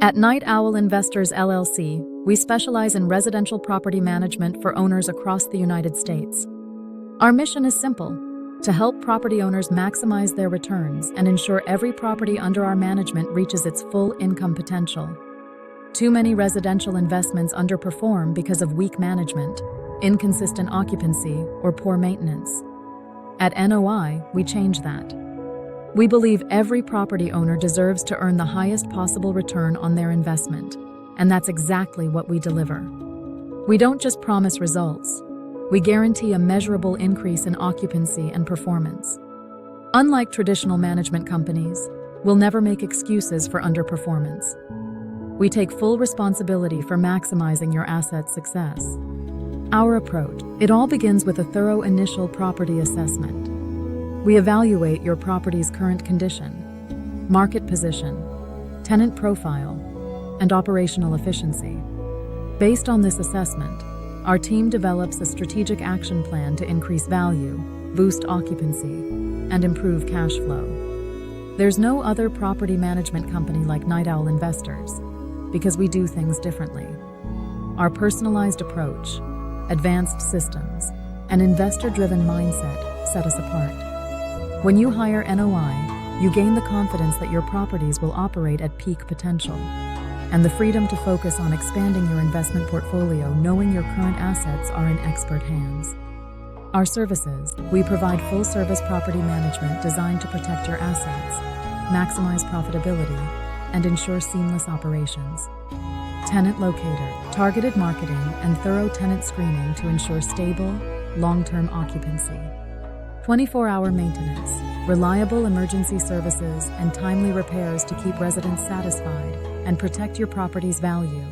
At Night Owl Investors LLC, we specialize in residential property management for owners across the United States. Our mission is simple: to help property owners maximize their returns and ensure every property under our management reaches its full income potential. Too many residential investments underperform because of weak management, inconsistent occupancy, or poor maintenance. At NOI, we change that. We believe every property owner deserves to earn the highest possible return on their investment, and that's exactly what we deliver. We don't just promise results, we guarantee a measurable increase in occupancy and performance. Unlike traditional management companies, we'll never make excuses for underperformance. We take full responsibility for maximizing your asset's success. Our approach: it all begins with a thorough initial property assessment. We evaluate your property's current condition, market position, tenant profile, and operational efficiency. Based on this assessment, our team develops a strategic action plan to increase value, boost occupancy, and improve cash flow. There's no other property management company like Night Owl Investors, because we do things differently. Our personalized approach, advanced systems, and investor-driven mindset set us apart. When you hire NOI, you gain the confidence that your properties will operate at peak potential, and the freedom to focus on expanding your investment portfolio knowing your current assets are in expert hands. Our services: we provide full-service property management designed to protect your assets, maximize profitability, and ensure seamless operations. Tenant Locator: targeted marketing and thorough tenant screening to ensure stable, long-term occupancy. 24-hour maintenance: reliable emergency services and timely repairs to keep residents satisfied and protect your property's value.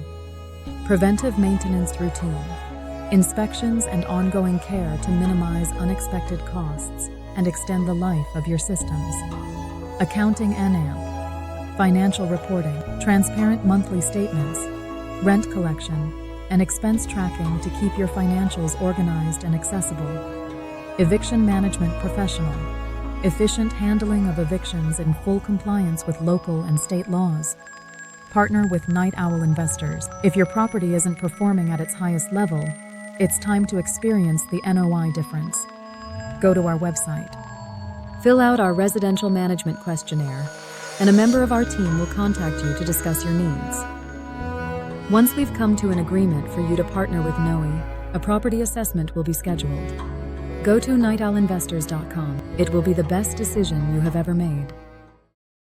Preventive maintenance routine: inspections and ongoing care to minimize unexpected costs and extend the life of your systems. Accounting and AMP: financial reporting, transparent monthly statements, rent collection, and expense tracking to keep your financials organized and accessible. Eviction management professional: efficient handling of evictions in full compliance with local and state laws. Partner with Night Owl Investors. If your property isn't performing at its highest level, it's time to experience the NOI difference. Go to our website, fill out our residential management questionnaire, and a member of our team will contact you to discuss your needs. Once we've come to an agreement for you to partner with NOI, a property assessment will be scheduled. Go to nightowlinvestors.com. It will be the best decision you have ever made.